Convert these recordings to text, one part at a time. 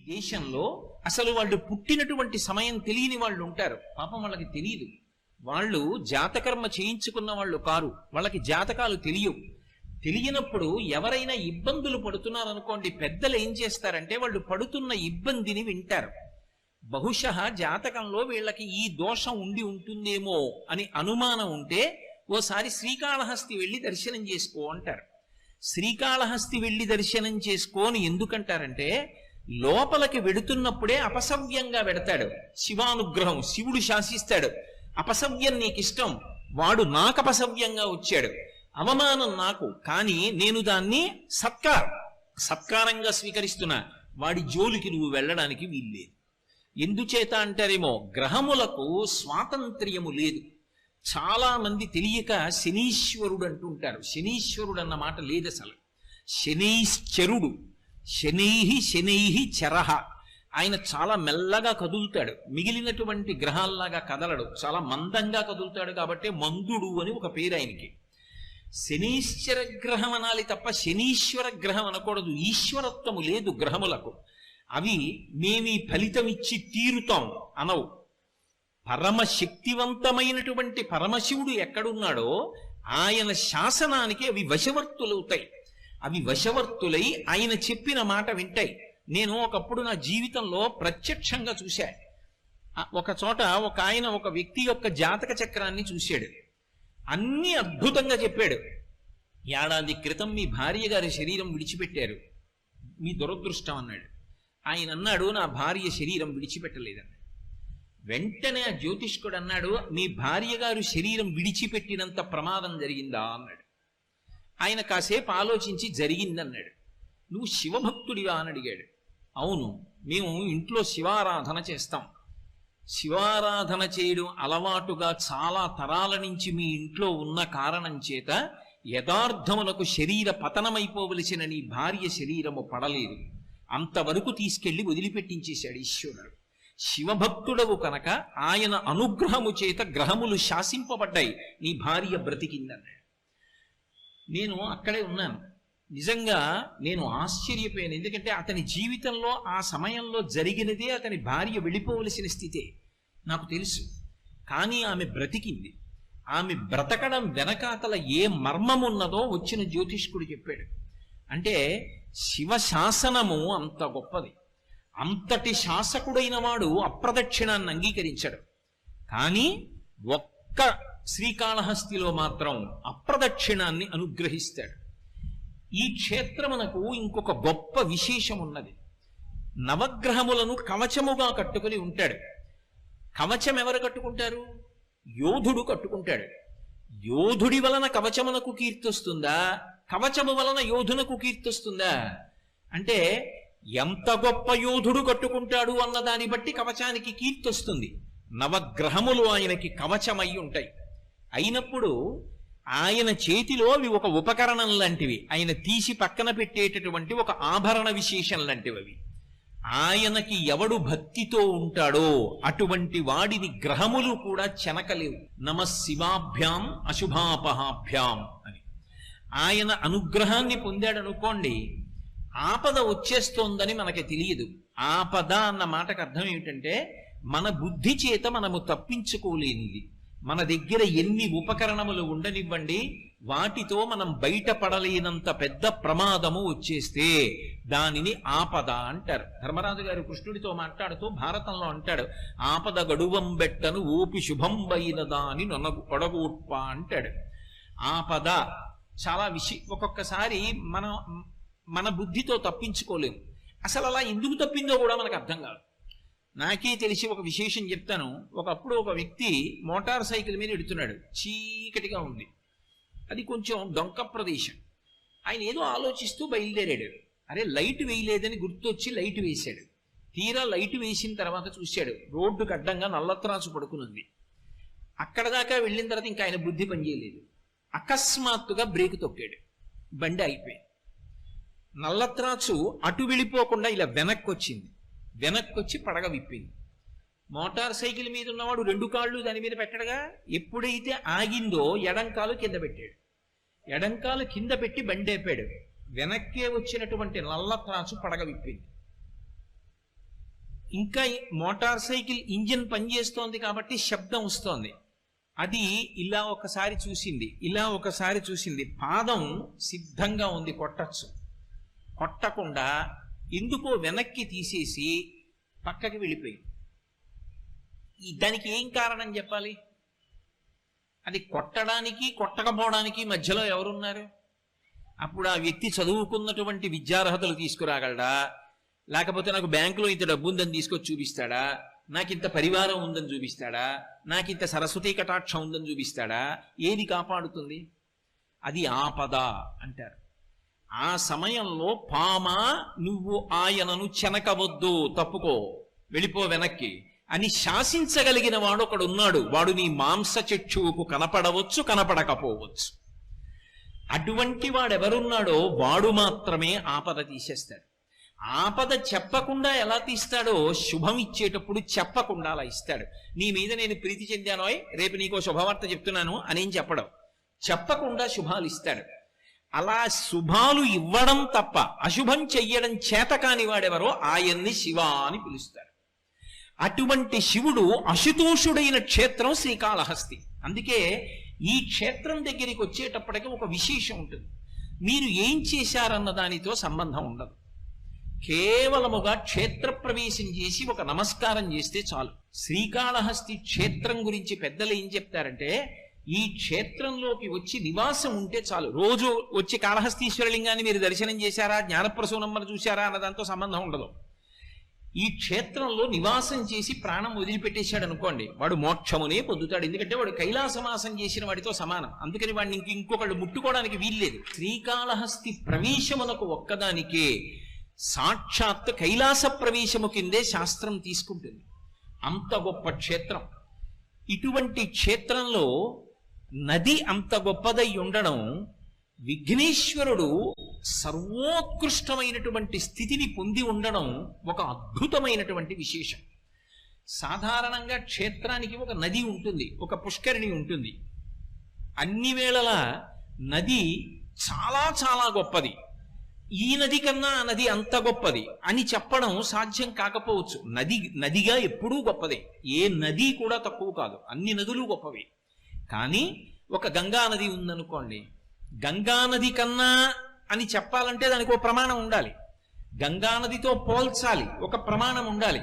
దేశంలో అసలు వాళ్ళు పుట్టినటువంటి సమయం తెలియని వాళ్ళు ఉంటారు. పాపం వాళ్ళకి తెలియదు. వాళ్ళు జాతకర్మ చేయించుకున్న వాళ్ళు కారు. వాళ్ళకి జాతకాలు తెలియనప్పుడు ఎవరైనా ఇబ్బందులు పడుతున్నారనుకోండి, పెద్దలు ఏం చేస్తారంటే వాళ్ళు పడుతున్న ఇబ్బందిని వింటారు. బహుశः జాతకంలో వీళ్ళకి ఈ దోషం ఉండి ఉంటుందేమో అని అనుమానం ఉంటే ఓసారి శ్రీకాళహస్తి వెళ్ళి దర్శనం చేసుకో అంటారు. శ్రీకాళహస్తి వెళ్ళి దర్శనం చేసుకోని ఎందుకంటారంటే, లోపలికి వెడుతున్నప్పుడే అపసవ్యంగా వెడతాడు. శివానుగ్రహం, శివుడు శాసిస్తాడు. అపసవ్యం నీకిష్టం, వాడు నాకు అపసవ్యంగా వచ్చాడు, అవమానం నాకు, కానీ నేను దాన్ని సత్కారంగా స్వీకరిస్తున్నా, వాడి జోలికి నువ్వు వెళ్ళడానికి వీల్లేదు. ఎందుచేత అంటారేమో, గ్రహములకు స్వాతంత్ర్యము లేదు. చాలా మంది తెలియక శనీశ్వరుడు అంటుంటారు. శనీశ్వరుడు అన్న మాట లేదు అసలు. శనైశ్చరుడు, శనైహి చరహ. ఆయన చాలా మెల్లగా కదులుతాడు, మిగిలినటువంటి గ్రహాల్లాగా కదలడు, చాలా మందంగా కదులుతాడు. కాబట్టి మందుడు అని ఒక పేరు ఆయనకి. శనీశ్వర గ్రహం అనాలి తప్ప శనీశ్వర గ్రహం అనకూడదు. ఈశ్వరత్వము లేదు గ్రహములకు. అవి మేమీ ఫలితం ఇచ్చి తీరుతాం అనవు. పరమశక్తివంతమైనటువంటి పరమశివుడు ఎక్కడున్నాడో ఆయన శాసనానికి అవి వశవర్తులవుతాయి. అవి వశవర్తులై ఆయన చెప్పిన మాట వింటాయి. నేను ఒకప్పుడు నా జీవితంలో ప్రత్యక్షంగా చూశా. ఒక చోట ఒక వ్యక్తి యొక్క జాతక చక్రాన్ని చూశాడు. అన్నీ అద్భుతంగా చెప్పాడు. ఏడాది క్రితం మీ భార్య గారి శరీరం విడిచిపెట్టారు, మీ దురదృష్టం అన్నాడు. ఆయన అన్నాడు, నా భార్య శరీరం విడిచిపెట్టలేదన్నాడు. వెంటనే ఆ జ్యోతిష్కుడు అన్నాడు, మీ భార్య గారు శరీరం విడిచిపెట్టినంత ప్రమాదం జరిగిందా అన్నాడు. ఆయన కాసేపు ఆలోచించి జరిగిందన్నాడు. నువ్వు శివభక్తుడివా అని అడిగాడు. అవును, మేము ఇంట్లో శివారాధన చేస్తాం. శివారాధన చేయడం అలవాటుగా చాలా తరాల నుంచి మీ ఇంట్లో ఉన్న కారణం చేత యథార్థమునకు శరీర పతనమైపోవలసిన నీ భార్య శరీరము పడలేదు, అంతవరకు తీసుకెళ్లి వదిలిపెట్టించేశాడు ఈశ్వరుడు. శివభక్తుడవు కనుక ఆయన అనుగ్రహము చేత గ్రహములు శాసింపబడ్డాయి, నీ భార్య బ్రతికిందన్నాడు. నేను అక్కడే ఉన్నాను. నిజంగా నేను ఆశ్చర్యపోయాను. ఎందుకంటే అతని జీవితంలో ఆ సమయంలో జరిగినదే అతని భార్య వెళ్ళిపోవలసిన స్థితే నాకు తెలుసు. కానీ ఆమె బ్రతికింది. ఆమె బ్రతకడం వెనకాతల ఏ మర్మమున్నదో వచ్చిన జ్యోతిష్కుడు చెప్పాడు. అంటే శివశాసనము అంత గొప్పది. అంతటి శాసకుడైన వాడు అప్రదక్షిణాన్ని అంగీకరించాడు. కానీ ఒక్క శ్రీకాళహస్తిలో మాత్రం అప్రదక్షిణాన్ని అనుగ్రహిస్తాడు. ఈ క్షేత్రమునకు ఇంకొక గొప్ప విశేషం ఉన్నది. నవగ్రహములను కవచముగా కట్టుకుని ఉంటాడు. కవచం ఎవరు కట్టుకుంటారు? యోధుడు కట్టుకుంటాడు. యోధుడి వలన కవచమునకు కీర్తొస్తుందా, కవచము వలన యోధునకు కీర్తొస్తుందా? అంటే ఎంత గొప్ప యోధుడు కట్టుకుంటాడు అన్న దాన్ని బట్టి కవచానికి కీర్తొస్తుంది. నవగ్రహములు ఆయనకి కవచమై ఉంటాయి. అయినప్పుడు ఆయన చేతిలో అవి ఒక ఉపకరణం లాంటివి, ఆయన తీసి పక్కన పెట్టేటటువంటి ఒక ఆభరణ విశేషం లాంటివి అవి. ఆయనకి ఎవడు భక్తితో ఉంటాడో అటువంటి వాడిని గ్రహములు కూడా చెనకలేవు. నమఃశివాభ్యాం అశుభాపహాభ్యాం అని ఆయన అనుగ్రహాన్ని పొందాడనుకోండి, ఆపద వచ్చేస్తోందని మనకి తెలియదు. ఆపద అన్న మాటకు అర్థం ఏమిటంటే, మన బుద్ధి చేత మనము తప్పించుకోలేనిది. మన దగ్గర ఎన్ని ఉపకరణములు ఉండనివ్వండి, వాటితో మనం బయటపడలేనంత పెద్ద ప్రమాదము వచ్చేస్తే దానిని ఆపద అంటారు. ధర్మరాజు గారు కృష్ణుడితో మాట్లాడుతూ భారతంలో అంటాడు, ఆపద గడువం బెట్టను ఊపి శుభంబైనదాని నొడగూట్ప అంటాడు. ఆపద చాలా ఒక్కొక్కసారి మన బుద్ధితో తప్పించుకోలేము. అసలు అలా ఎందుకు తప్పిందో కూడా మనకు అర్థం కాదు. నాకే తెలిసి ఒక విశేషం చెప్తాను. ఒకప్పుడు ఒక వ్యక్తి మోటార్ సైకిల్ మీద ఎడుతున్నాడు. చీకటిగా ఉంది, అది కొంచెం డొంక ప్రదేశం. ఆయన ఏదో ఆలోచిస్తూ బయలుదేరాడు. అరే లైట్ వేయలేదని గుర్తొచ్చి లైట్ వేశాడు. తీరా లైట్ వేసిన తర్వాత చూశాడు, రోడ్డుకు అడ్డంగా నల్లత్రాసు పడుకునుంది. అక్కడ దాకా వెళ్ళిన తర్వాత ఇంకా ఆయన బుద్ధి పనిచేయలేదు. అకస్మాత్తుగా బ్రేక్ తొక్కాడు, బండి అయిపోయింది. నల్లత్రాసు అటు వెళ్ళిపోకుండా ఇలా వెనక్కి వచ్చింది. వెనక్కి వచ్చి పడగ విప్పింది. మోటార్ సైకిల్ మీద ఉన్నవాడు రెండు కాళ్ళు దాని మీద పెట్టడగా, ఎప్పుడైతే ఆగిందో ఎడంకాలు కింద పెట్టాడు. ఎడంకాలు కింద పెట్టి బండి ఆపాడు. వెనక్కే వచ్చినటువంటి నల్లత్రాసు పడగ విప్పింది. ఇంకా మోటార్ సైకిల్ ఇంజిన్ పనిచేస్తోంది కాబట్టి శబ్దం వస్తోంది. అది ఇలా ఒకసారి చూసింది, ఇలా ఒకసారి చూసింది. పాదం సిద్ధంగా ఉంది, కొట్టచ్చు. కొట్టకుండా ఎందుకో వెనక్కి తీసేసి పక్కకి వెళ్ళిపోయింది. దానికి ఏం కారణం చెప్పాలి? అది కొట్టడానికి కొట్టకపోవడానికి మధ్యలో ఎవరున్నారు? అప్పుడు ఆ వ్యక్తి చదువుకున్నటువంటి విద్యార్హతలు తీసుకురాగలడా, లేకపోతే నాకు బ్యాంకులో ఇంత డబ్బు ఉందని తీసుకొచ్చి చూపిస్తాడా, నాకు ఇంత పరివారం ఉందని చూపిస్తాడా, నాకు ఇంత సరస్వతీ కటాక్షం ఉందని చూపిస్తాడా? ఏది కాపాడుతుంది? అది ఆపద అంటారు. ఆ సమయంలో పామా నువ్వు ఆయనను చెనకవద్దు, తప్పుకో, వెళ్ళిపో వెనక్కి అని శాసించగలిగిన వాడు ఒకడు ఉన్నాడు. వాడు నీ మాంస చక్షువుకు కనపడవచ్చు, కనపడకపోవచ్చు. అటువంటి వాడెవరున్నాడో వాడు మాత్రమే ఆపద తీసేస్తాడు. ఆపద చెప్పకుండా ఎలా తీస్తాడో శుభం ఇచ్చేటప్పుడు చెప్పకుండా అలా ఇస్తాడు. నీ మీద నేను ప్రీతి చెందానోయ్, రేపు నీకో శుభవార్త చెప్తున్నాను అనేం చెప్పడం, చెప్పకుండా శుభాలు ఇస్తాడు. అలా శుభాలు ఇవ్వడం తప్ప అశుభం చెయ్యడం చేత కాని వాడెవరో ఆయన్ని శివ అని పిలుస్తాడు. అటువంటి శివుడు అశుతోషుడైన క్షేత్రం శ్రీకాళహస్తి. అందుకే ఈ క్షేత్రం దగ్గరికి వచ్చేటప్పటికి ఒక విశేషం ఉంటుంది. మీరు ఏం చేశారన్న దానితో సంబంధం ఉండదు. కేవలముగా క్షేత్ర ప్రవేశం చేసి ఒక నమస్కారం చేస్తే చాలు. శ్రీకాళహస్తి క్షేత్రం గురించి పెద్దలు ఏం చెప్తారంటే, ఈ క్షేత్రంలోకి వచ్చి నివాసం ఉంటే చాలు. రోజు వచ్చి కాళహస్తీశ్వరలింగాన్ని మీరు దర్శనం చేశారా, జ్ఞానప్రసూనమ్మను చూశారా అన్న దాంతో సంబంధం ఉండదు. ఈ క్షేత్రంలో నివాసం చేసి ప్రాణం వదిలిపెట్టేశాడు అనుకోండి, వాడు మోక్షమునే పొందుతాడు. ఎందుకంటే వాడు కైలాసవాసం చేసిన వాడితో సమానం. అందుకని వాడిని ఇంకొకళ్ళు ముట్టుకోవడానికి వీల్లేదు. శ్రీకాళహస్తి ప్రవేశమునకు ఒక్కదానికే సాక్షాత్ కైలాస ప్రవేశము కిందే శాస్త్రం తీసుకుంటుంది. అంత గొప్ప క్షేత్రం. ఇటువంటి క్షేత్రంలో నది అంత గొప్పదై ఉండడం, విఘ్నేశ్వరుడు సర్వోత్కృష్టమైనటువంటి స్థితిని పొంది ఉండడం ఒక అద్భుతమైనటువంటి విశేషం. సాధారణంగా క్షేత్రానికి ఒక నది ఉంటుంది, ఒక పుష్కరిణి ఉంటుంది. అన్ని వేళలా నది చాలా చాలా గొప్పది, ఈ నది కన్నా ఆ నది అంత గొప్పది అని చెప్పడం సాధ్యం కాకపోవచ్చు. నదిగా ఎప్పుడూ గొప్పదే, ఏ నది కూడా తక్కువ కాదు, అన్ని నదులు గొప్పవి. కానీ ఒక గంగా నది ఉందనుకోండి, గంగా నది కన్నా అని చెప్పాలంటే దానికి ఒక ప్రమాణం ఉండాలి. గంగా నదితో పోల్చాలి, ఒక ప్రమాణం ఉండాలి.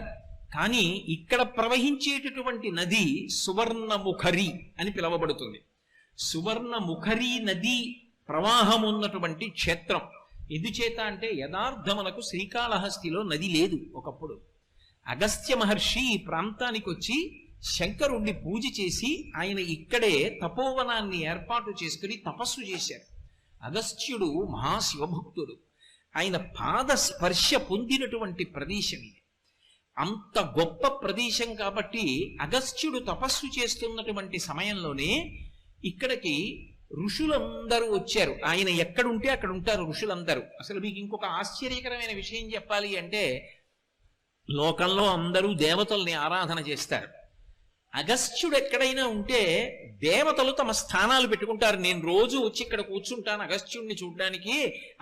కానీ ఇక్కడ ప్రవహించేటటువంటి నది సువర్ణముఖరి అని పిలువబడుతుంది. సువర్ణముఖరి నది ప్రవాహం ఉన్నటువంటి క్షేత్రం. ఎందుచేత అంటే యథార్థమునకు శ్రీకాళహస్తిలో నది లేదు. ఒకప్పుడు అగస్త్య మహర్షి ఈ ప్రాంతానికి వచ్చి శంకరుణ్ణి పూజ చేసి ఆయన ఇక్కడే తపోవనాన్ని ఏర్పాటు చేసుకుని తపస్సు చేశారు. అగస్త్యుడు మహాశివభక్తుడు. ఆయన పాద స్పర్శ పొందినటువంటి ప్రదేశం ఇది. అంత గొప్ప ప్రదేశం కాబట్టి అగస్త్యుడు తపస్సు చేస్తున్నటువంటి సమయంలోనే ఇక్కడికి ఋషులందరూ వచ్చారు. ఆయన ఎక్కడుంటే అక్కడ ఉంటారు ఋషులందరూ. అసలు మీకు ఇంకొక ఆశ్చర్యకరమైన విషయం చెప్పాలి అంటే, లోకంలో అందరూ దేవతల్ని ఆరాధన చేస్తారు. అగస్త్యుడు ఎక్కడైనా ఉంటే దేవతలు తమ స్థానాలు పెట్టుకుంటారు. నేను రోజు వచ్చి ఇక్కడ కూర్చుంటాను అగస్త్యుడిని చూడడానికి,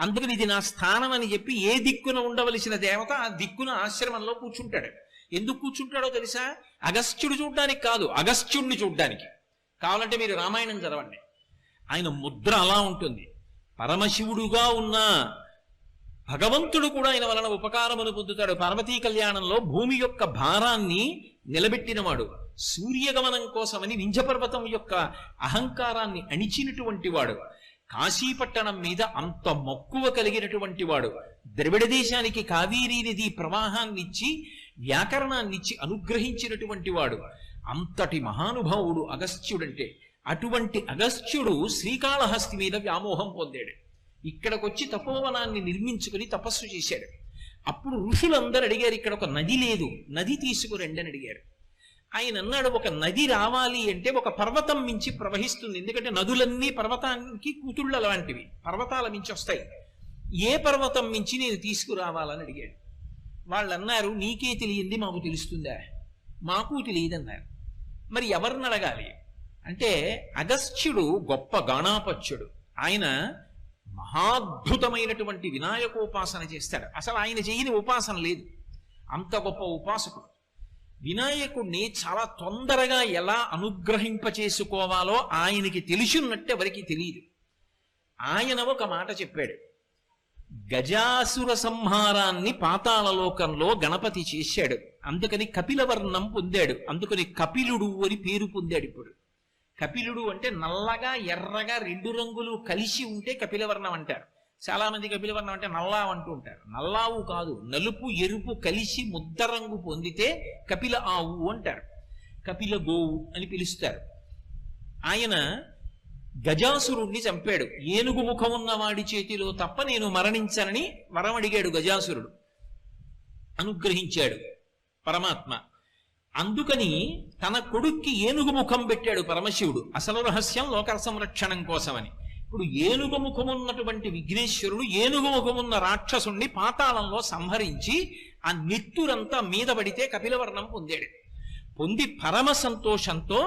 అందుకని ఇది నా స్థానం అని చెప్పి ఏ దిక్కున ఉండవలసిన దేవత ఆ దిక్కున ఆశ్రమంలో కూర్చుంటాడు. ఎందుకు కూర్చుంటాడో తెలుసా? అగస్త్యుడు చూడడానికి కాదు, అగస్త్యుడిని చూడడానికి. కావాలంటే మీరు రామాయణం చదవండి, ఆయన ముద్ర అలా ఉంటుంది. పరమశివుడుగా ఉన్న భగవంతుడు కూడా ఆయన వలన ఉపకారమును పొందుతాడు. పార్వతీ కళ్యాణంలో భూమి యొక్క భారాన్ని నిలబెట్టినవాడు, సూర్యగమనం కోసమని వింధ్యపర్వతం యొక్క అహంకారాన్ని అణిచినటువంటి వాడు, కాశీపట్టణం మీద అంత మక్కువ కలిగినటువంటి వాడు, ద్రవిడ దేశానికి కావేరీ నది ప్రవాహాన్నిచ్చి వ్యాకరణాన్నిచ్చి అనుగ్రహించినటువంటి వాడు, అంతటి మహానుభావుడు అగస్త్యుడంటే. అటువంటి అగస్త్యుడు శ్రీకాళహస్తి మీద వ్యామోహం పొందాడు. ఇక్కడికొచ్చి తపోవనాన్ని నిర్మించుకుని తపస్సు చేశాడు. అప్పుడు ఋషులందరూ అడిగారు, ఇక్కడ ఒక నది లేదు, నది తీసుకురండి అని అడిగారు. ఆయన అన్నాడు, ఒక నది రావాలి అంటే ఒక పర్వతం మించి ప్రవహిస్తుంది. ఎందుకంటే నదులన్నీ పర్వతానికి కూతుళ్ళ లాంటివి, పర్వతాల మించి వస్తాయి. ఏ పర్వతం మించి నేను తీసుకురావాలని అడిగాడు. వాళ్ళు అన్నారు, నీకే తెలియంది మాకు తెలుస్తుందా? మాకు తెలియదన్నారు. మరి ఎవరిని అడగాలి అంటే, అగస్త్యుడు గొప్ప గాణాపత్యుడు. ఆయన మహాద్భుతమైనటువంటి వినాయకోపాసన చేస్తాడు. అసలు ఆయన చేయని ఉపాసన లేదు. అంత గొప్ప ఉపాసకుడు. వినాయకుడిని చాలా తొందరగా ఎలా అనుగ్రహింపచేసుకోవాలో ఆయనకి తెలిసినట్టు ఎవరికి తెలియదు. ఆయన ఒక మాట చెప్పాడు, గజాసుర సంహారాన్ని పాతాళలోకంలో గణపతి చేశాడు, అందుకని కపిలవర్ణం పొందాడు, అందుకని కపిలుడు అని పేరు పొందాడు. ఇప్పుడు కపిలుడు అంటే నల్లగా ఎర్రగా 2 రంగులు కలిసి ఉంటే కపిలవర్ణం అంటారు. చాలా మంది కపిలవర్ణం అంటే నల్లా అంటూ ఉంటారు. నల్లావు కాదు, నలుపు ఎరుపు కలిసి ముద్ద రంగు పొందితే కపిల ఆవు అంటారు, కపిల గోవు అని పిలుస్తారు. ఆయన గజాసురుణ్ణి చంపాడు. ఏనుగు ముఖం ఉన్న వాడి చేతిలో తప్ప నేను మరణించనని వరం అడిగాడు గజాసురుడు. అనుగ్రహించాడు పరమాత్మ. అందుకని తన కొడుక్కి ఏనుగు ముఖం పెట్టాడు పరమశివుడు. అసలు రహస్యం లోక సంరక్షణం కోసమని. ఇప్పుడు ఏనుగు ముఖమున్నటువంటి విఘ్నేశ్వరుడు ఏనుగు ముఖమున్న రాక్షసుణ్ణి పాతాళంలో సంహరించి ఆ నెత్తురంతా మీద పడితే కపిలవర్ణం పొందాడు. పొంది పరమ సంతోషంతో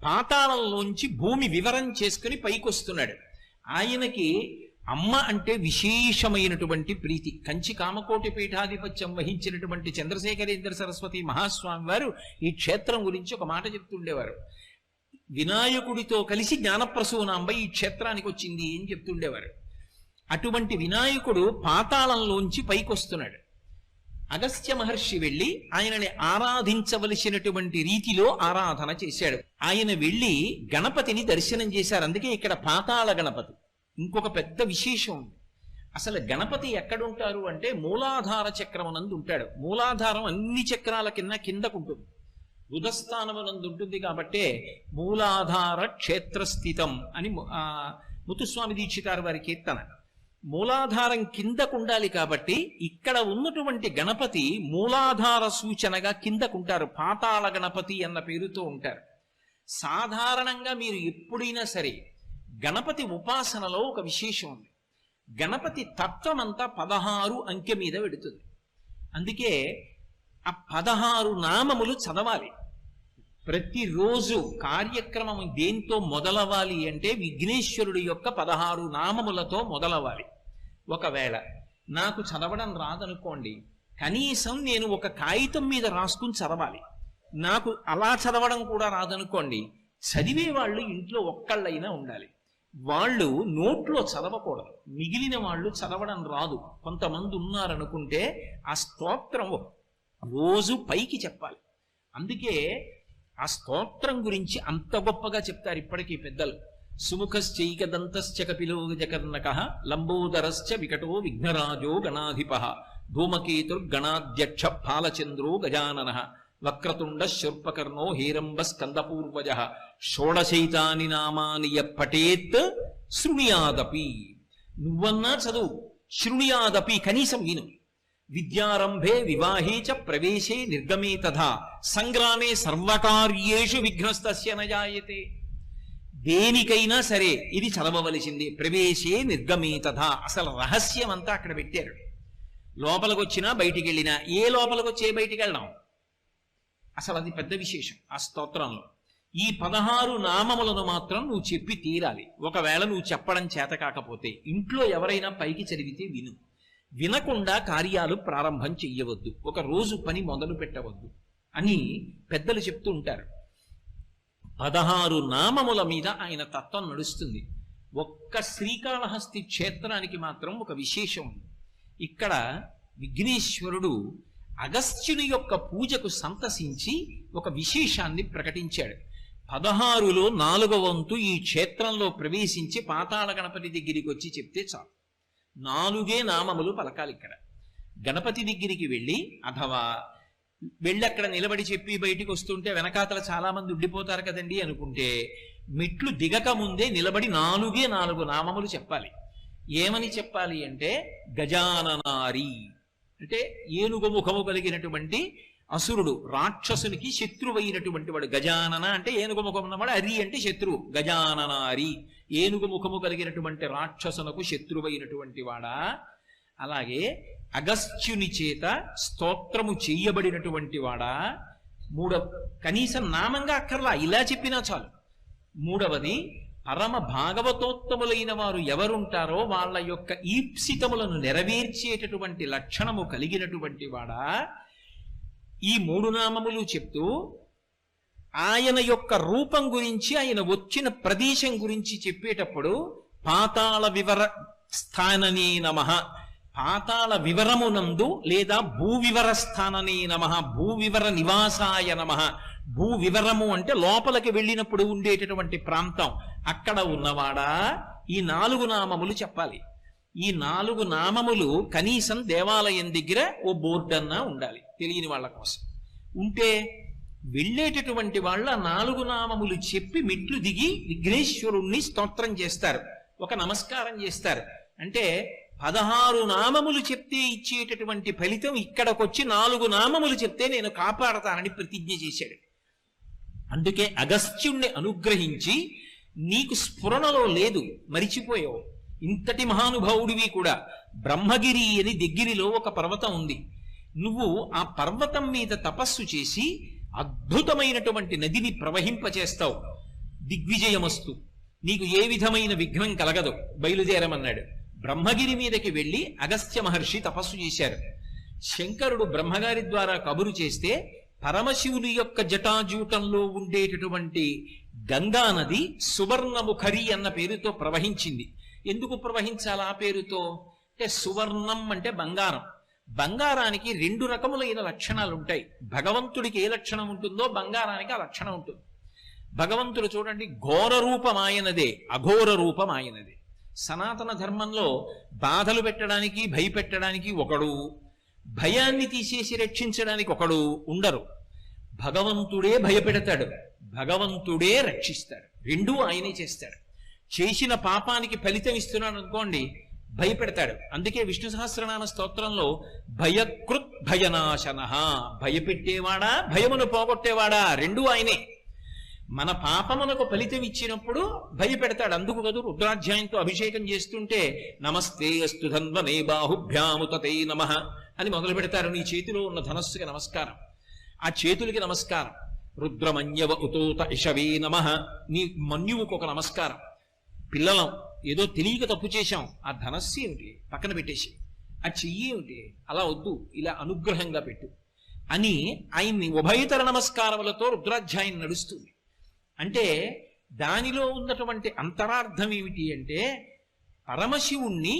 పాతాళంలోంచి భూమి వివరం చేసుకుని పైకొస్తున్నాడు. ఆయనకి అమ్మ అంటే విశేషమైనటువంటి ప్రీతి. కంచి కామకోటి పీఠాధిపత్యం వహించినటువంటి చంద్రశేఖరేంద్ర సరస్వతి మహాస్వామి వారు ఈ క్షేత్రం గురించి ఒక మాట చెప్తుండేవారు. వినాయకుడితో కలిసి జ్ఞానప్రసూనాంబ ఈ క్షేత్రానికి వచ్చింది అని చెప్తుండేవారు. అటువంటి వినాయకుడు పాతాళంలోంచి పైకొస్తున్నాడు. అగస్త్య మహర్షి వెళ్ళి ఆయనని ఆరాధించవలసినటువంటి రీతిలో ఆరాధన చేశాడు. ఆయన వెళ్ళి గణపతిని దర్శనం చేశారు. అందుకే ఇక్కడ పాతాళ గణపతి. ఇంకొక పెద్ద విశేషం ఉంది. అసలు గణపతి ఎక్కడుంటారు అంటే మూలాధార చక్రమునందు ఉంటాడు. మూలాధారం అన్ని చక్రాల కిందకుంటుంది, ఉదస్థానమునందు ఉంటుంది. కాబట్టే మూలాధార క్షేత్రస్థితం అని ముత్తుస్వామి దీక్షితారు వారి కీర్తన. మూలాధారం కిందకుండాలి కాబట్టి ఇక్కడ ఉన్నటువంటి గణపతి మూలాధార సూచనగా కిందకుంటారు. పాతాళ గణపతి అన్న పేరుతో ఉంటారు. సాధారణంగా మీరు ఎప్పుడైనా సరే గణపతి ఉపాసనలో ఒక విశేషం ఉంది. గణపతి తత్వం అంతా 16 అంకె మీద పెడుతుంది. అందుకే ఆ 16 నామములు చదవాలి. ప్రతిరోజు కార్యక్రమం దేంతో మొదలవ్వాలి అంటే విఘ్నేశ్వరుడి యొక్క 16 నామములతో మొదలవ్వాలి. ఒకవేళ నాకు చదవడం రాదనుకోండి, కనీసం నేను ఒక కాగితం మీద రాసుకుని చదవాలి. నాకు అలా చదవడం కూడా రాదనుకోండి, చదివే వాళ్ళు ఇంట్లో ఒక్కళ్ళైనా ఉండాలి. వాళ్ళు నోట్లో చదవకూడదు. మిగిలిన వాళ్ళు చదవడం రాదు కొంతమంది ఉన్నారనుకుంటే ఆ స్తోత్రం రోజు పైకి చెప్పాలి. అందుకే ఆ స్తోత్రం గురించి అంత గొప్పగా చెప్తారు ఇప్పటికీ పెద్దలు. సుముఖశ్చైకదంతశ్చ కపిలో గజకర్ణకః లంబోదరశ్చ వికటో విఘ్నరాజో గణాధిపః ధూమకేతుర్గణాధ్యక్ష ఫాలచంద్రో గజాననః వక్రతుండ శూర్పకర్ణో హేరంబ స్కందపూర్వజః షోడశైతాని నామాని పఠేత్ శృణుయాదపి. నువ్వన్నా చదువు, శృణుయాదపి కనీసం విను. విద్యారంభే వివాహే చ ప్రవేశే నిర్గమే తథా సంగ్రామే సర్వకార్యేషు విఘ్నస్తస్య న జాయతే. దేనికైనా సరే ఇది చదవవలసింది. ప్రవేశే నిర్గమే తథా. అసలు రహస్యం అంతా అక్కడ పెట్టారు. లోపలికి వచ్చినా బయటికి వెళ్ళినా, ఏ లోపలికి వచ్చి బయటికి వెళ్ళాం, అసలు అది పెద్ద విశేషం ఆ స్తోత్రంలో. ఈ 16 నామములను మాత్రం నువ్వు చెప్పి తీరాలి. ఒకవేళ నువ్వు చెప్పడం చేత కాకపోతే ఇంట్లో ఎవరైనా పైకి చదివితే విను. వినకుండా కార్యాలు ప్రారంభం చెయ్యవద్దు, ఒక రోజు పని మొదలు పెట్టవద్దు అని పెద్దలు చెప్తూ ఉంటారు. 16 నామముల మీద ఆయన తత్వం నడుస్తుంది. ఒక్క శ్రీకాళహస్తి క్షేత్రానికి మాత్రం ఒక విశేషం ఉంది. ఇక్కడ విఘ్నేశ్వరుడు అగస్త్యుని యొక్క పూజకు సంతసించి ఒక విశేషాన్ని ప్రకటించాడు. 16లో 4వ వంతు ఈ క్షేత్రంలో ప్రవేశించి పాతాళ గణపతి దగ్గరికి వచ్చి చెప్తే చాలు. 4 నామములు పలకాలి. ఇక్కడ గణపతి దగ్గరికి వెళ్ళి అథవా వెళ్ళి అక్కడ నిలబడి చెప్పి బయటికి వస్తుంటే వెనకాతల చాలా మంది ఉండిపోతారు కదండి అనుకుంటే, మెట్లు దిగక ముందే నిలబడి 4 నామములు చెప్పాలి. ఏమని చెప్పాలి అంటే గజాననారి అంటే ఏనుగు ముఖము కలిగినటువంటి అసురుడు, రాక్షసునికి శత్రువైనటువంటి వాడు. గజానన అంటే ఏనుగు ముఖం ఉన్నవాడు, అరి అంటే శత్రువు. గజాననారి ఏనుగు ముఖము కలిగినటువంటి రాక్షసునకు శత్రువైనటువంటి వాడా. అలాగే అగస్త్యుని చేత స్తోత్రము చెయ్యబడినటువంటి వాడా. కనీసం నామంగా అక్కర్లా, ఇలా చెప్పినా చాలు. 3వది పరమ భాగవతోత్తములైన వారు ఎవరుంటారో వాళ్ళ యొక్క ఈప్సితములను నెరవేర్చేటటువంటి లక్షణము కలిగినటువంటి వాడా. ఈ 3 నామములు చెప్తూ ఆయన యొక్క రూపం గురించి, ఆయన వచ్చిన ప్రదేశం గురించి చెప్పేటప్పుడు పాతాళ వివర స్థాననే నమః, పాతాళ వివరమునందు లేదా భూవివర స్థాననే నమః, భూవివర నివాసాయ నమః. భూవివరము అంటే లోపలికి వెళ్ళినప్పుడు ఉండేటటువంటి ప్రాంతం, అక్కడ ఉన్నవాడా ఈ 4 నామములు చెప్పాలి. ఈ 4 నామములు కనీసం దేవాలయం దగ్గర ఓ బోర్డన్నా ఉండాలి, తెలియని వాళ్ళ కోసం. ఉంటే వెళ్ళేటటువంటి వాళ్ళ 4 నామములు చెప్పి మెట్లు దిగి విఘ్నేశ్వరుణ్ణి స్తోత్రం చేస్తారు, ఒక నమస్కారం చేస్తారు. అంటే 16 నామములు చెప్తే ఇచ్చేటటువంటి ఫలితం ఇక్కడకొచ్చి 4 నామములు చెప్తే నేను కాపాడతానని ప్రతిజ్ఞ చేశాడు. అందుకే అగస్త్యుణ్ణి అనుగ్రహించి, నీకు స్ఫురణలో లేదు, మరిచిపోయావు, ఇంతటి మహానుభావుడివి కూడా, బ్రహ్మగిరి అని దగ్గరిలో ఒక పర్వతం ఉంది, నువ్వు ఆ పర్వతం మీద తపస్సు చేసి అద్భుతమైనటువంటి నదిని ప్రవహింపచేస్తావు, దిగ్విజయమస్తు, నీకు ఏ విధమైన విఘ్నం కలగదు, బయలుదేరమన్నాడు. బ్రహ్మగిరి మీదకి వెళ్ళి అగస్త్య మహర్షి తపస్సు చేశారు. శంకరుడు బ్రహ్మగారి ద్వారా కబురు చేస్తే పరమశివుని యొక్క జటాజూటంలో ఉండేటటువంటి గంగా నది సువర్ణముఖరి అన్న పేరుతో ప్రవహించింది. ఎందుకు ప్రవహించాలి ఆ పేరుతో అంటే, సువర్ణం అంటే బంగారం, బంగారానికి 2 రకములైన లక్షణాలు ఉంటాయి. భగవంతుడికి ఏ లక్షణం ఉంటుందో బంగారానికి ఆ లక్షణం ఉంటుంది. భగవంతుడు చూడండి, ఘోర రూపం ఆయనదే, అఘోర రూపం ఆయనదే. సనాతన ధర్మంలో బాధలు పెట్టడానికి, భయపెట్టడానికి ఒకడు, భయాన్ని తీసేసి రక్షించడానికి ఒకడు ఉండరు. భగవంతుడే భయపెడతాడు, భగవంతుడే రక్షిస్తాడు, రెండూ ఆయనే చేస్తాడు. చేసిన పాపానికి ఫలితం ఇస్తున్నాడు అనుకోండి, భయపెడతాడు. అందుకే విష్ణు సహస్రనామ స్తోత్రంలో భయకృత్ భయనాశన, భయపెట్టేవాడా భయమును పోగొట్టేవాడా రెండూ ఆయనే. మన పాపమునకు ఫలితం ఇచ్చినప్పుడు భయపెడతాడు. అందుకు కదూ రుద్రాధ్యాయంతో అభిషేకం చేస్తుంటే నమస్తే అస్తు ధన్వనే బాహుభ్యాముతతే నమః అని మొదలు పెడతారు. నీ చేతిలో ఉన్న ధనస్సుకి నమస్కారం, ఆ చేతులకి నమస్కారం. రుద్రమన్యవ ఉతోత ఇషవే నమః, నీ మన్యువుకు ఒక నమస్కారం. పిల్లలం ఏదో తెలియక తప్పు చేశాం, ఆ ధనస్సు ఏమిటి పక్కన పెట్టేసి, ఆ చెయ్యి ఏమిటి అలా వద్దు, ఇలా అనుగ్రహంగా పెట్టు అని ఆయన్ని ఉభయతర నమస్కారములతో రుద్రాధ్యాయం నడుస్తుంది. అంటే దానిలో ఉన్నటువంటి అంతరార్థం ఏమిటి అంటే, పరమశివుణ్ణి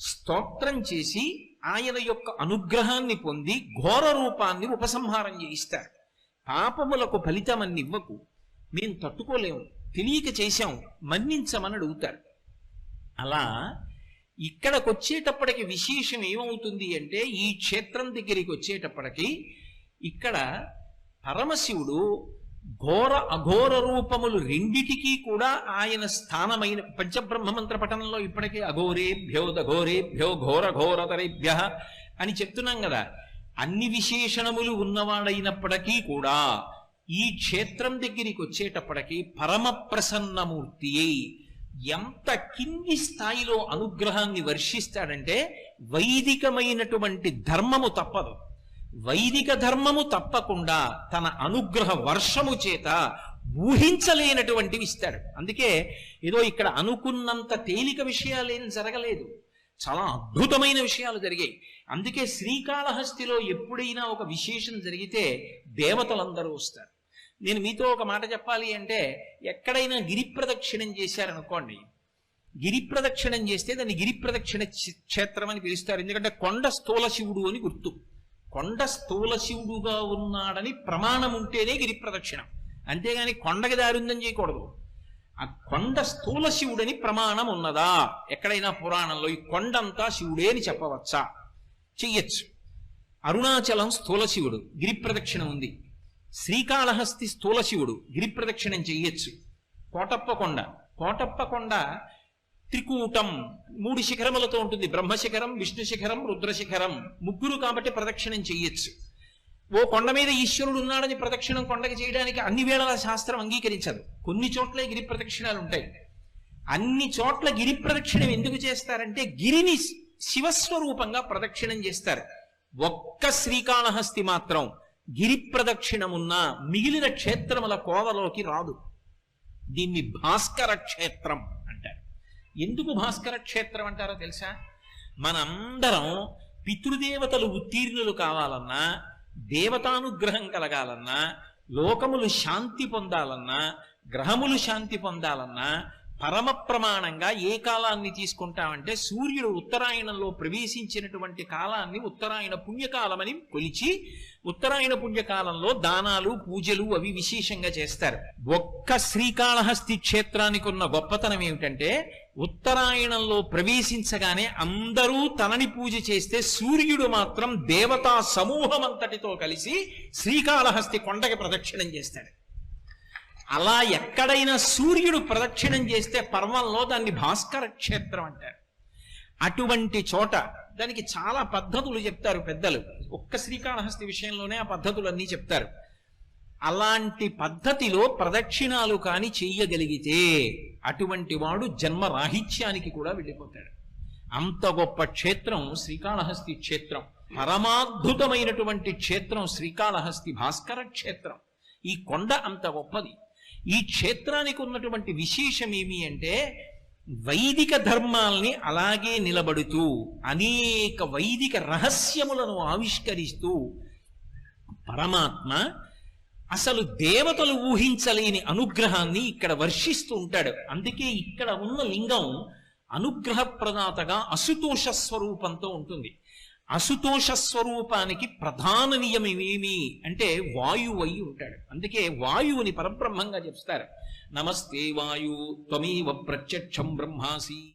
స్తోత్రం చేసి ఆయన యొక్క అనుగ్రహాన్ని పొంది ఘోర రూపాన్ని ఉపసంహారం చేయిస్తారు. పాపములకు ఫలితమని ఇవ్వకు, మేము తట్టుకోలేము, తెలియక చేశాం, మన్నించమని అడుగుతారు. అలా ఇక్కడికి వచ్చేటప్పటికి విశేషం ఏమవుతుంది అంటే, ఈ క్షేత్రం దగ్గరికి వచ్చేటప్పటికి ఇక్కడ పరమశివుడు ఘోర అఘోర రూపములు రెండిటికీ కూడా ఆయన స్థానమైన పంచబ్రహ్మ మంత్ర పఠనంలో ఇప్పటికే అఘోరేభ్యో దఘోరేభ్యో ఘోర ఘోరతరేభ్య అని చెప్తున్నాం కదా. అన్ని విశేషణములు ఉన్నవాడైనప్పటికీ కూడా ఈ క్షేత్రం దగ్గరికి వచ్చేటప్పటికి పరమ ప్రసన్నమూర్తి ఎంత కింది స్థాయిలో అనుగ్రహాన్ని వర్షిస్తాడంటే, వైదికమైనటువంటి ధర్మము తప్పదు, వైదిక ధర్మము తప్పకుండా తన అనుగ్రహ వర్షము చేత ఊహించలేనటువంటివి ఇస్తాడు. అందుకే ఏదో ఇక్కడ అనుకున్నంత తేలిక విషయాలేం జరగలేదు, చాలా అద్భుతమైన విషయాలు జరిగాయి. అందుకే శ్రీకాళహస్తిలో ఎప్పుడైనా ఒక విశేషం జరిగితే దేవతలందరూ వస్తారు. నేను మీతో ఒక మాట చెప్పాలి అంటే, ఎక్కడైనా గిరి ప్రదక్షిణం చేశారనుకోండి, గిరి ప్రదక్షిణం చేస్తే దాన్ని గిరి ప్రదక్షిణ క్షేత్రం అని పిలుస్తారు. ఎందుకంటే కొండ స్థూల శివుడు అని గుర్తు, కొండ స్థూల శివుడుగా ఉన్నాడని ప్రమాణం ఉంటేనే గిరి ప్రదక్షిణం, అంతేగాని కొండకి దారి ఉందని చేయకూడదు. ఆ కొండ స్థూల శివుడని ప్రమాణం ఉన్నదా ఎక్కడైనా పురాణంలో? ఈ కొండంతా శివుడే అని చెప్పవచ్చా? చెయ్యొచ్చు. అరుణాచలం స్థూల శివుడు, గిరి ప్రదక్షిణం ఉంది. శ్రీకాళహస్తి స్థూల శివుడు, గిరి ప్రదక్షిణం చెయ్యొచ్చు. కోటప్పకొండ త్రికూటం 3 శిఖరములతో ఉంటుంది, బ్రహ్మశిఖరం, విష్ణు శిఖరం, రుద్రశిఖరం, 3 కాబట్టి ప్రదక్షిణం చెయ్యొచ్చు. ఓ కొండ మీద ఈశ్వరుడు ఉన్నాడని ప్రదక్షిణం కొండకి చేయడానికి అన్ని వేళల శాస్త్రం అంగీకరించదు. కొన్ని చోట్లే గిరి ప్రదక్షిణాలు ఉంటాయి. అన్ని చోట్ల గిరి ప్రదక్షిణం ఎందుకు చేస్తారంటే, గిరిని శివస్వరూపంగా ప్రదక్షిణం చేస్తారు. ఒక్క శ్రీకాళహస్తి మాత్రం గిరి ప్రదక్షిణమున్న మిగిలిన క్షేత్రముల కోవలోకి రాదు. దీన్ని భాస్కర క్షేత్రం అంటారు. ఎందుకు భాస్కర క్షేత్రం అంటారో తెలుసా? మనందరం పితృదేవతలు ఉత్తీర్ణులు కావాలన్నా, దేవతానుగ్రహం కలగాలన్నా, లోకములు శాంతి పొందాలన్నా, గ్రహములు శాంతి పొందాలన్నా పరమ ప్రమాణంగా ఏ కాలాన్ని తీసుకుంటామంటే సూర్యుడు ఉత్తరాయణంలో ప్రవేశించినటువంటి కాలాన్ని ఉత్తరాయణ పుణ్యకాలమని కొలిచి, ఉత్తరాయణ పుణ్యకాలంలో దానాలు పూజలు అవి విశేషంగా చేస్తారు. ఒక్క శ్రీకాళహస్తి క్షేత్రానికి ఉన్న గొప్పతనం ఏమిటంటే, ఉత్తరాయణంలో ప్రవేశించగానే అందరూ తనని పూజ చేస్తే సూర్యుడు మాత్రం దేవతా సమూహం అంతటితో కలిసి శ్రీకాళహస్తి కొండకి ప్రదక్షిణం చేస్తాడు. అలా ఎక్కడైనా సూర్యుడు ప్రదక్షిణం చేస్తే పర్వంలో దాన్ని భాస్కర క్షేత్రం అంటారు. అటువంటి చోట దానికి చాలా పద్ధతులు చెప్తారు పెద్దలు. ఒక్క శ్రీకాళహస్తి విషయంలోనే ఆ పద్ధతులన్నీ చెప్తారు. అలాంటి పద్ధతిలో ప్రదక్షిణాలు కాని చెయ్యగలిగితే అటువంటి వాడు జన్మరాహిత్యానికి కూడా వెళ్ళిపోతాడు. అంత గొప్ప క్షేత్రం శ్రీకాళహస్తి క్షేత్రం. పరమాద్భుతమైనటువంటి క్షేత్రం శ్రీకాళహస్తి భాస్కర క్షేత్రం. ఈ కొండ అంత గొప్పది. ఈ క్షేత్రానికి ఉన్నటువంటి విశేషం ఏమి అంటే, వైదిక ధర్మాల్ని అలాగే నిలబడుతూ అనేక వైదిక రహస్యములను ఆవిష్కరిస్తూ పరమాత్మ అసలు దేవతలు ఊహించలేని అనుగ్రహాన్ని ఇక్కడ వర్షిస్తూ ఉంటాడు. అందుకే ఇక్కడ ఉన్న లింగం అనుగ్రహ ప్రదాతగా అసుతోష స్వరూపంతో ఉంటుంది. అసుతోష స్వరూపానికి ప్రధాన నియమం ఏమి అంటే వాయువు అయి ఉంటాడు. అందుకే వాయువుని పరబ్రహ్మంగా చెప్తారు. నమస్తే వాయు త్వమేవ ప్రత్యక్షం బ్రహ్మాసి.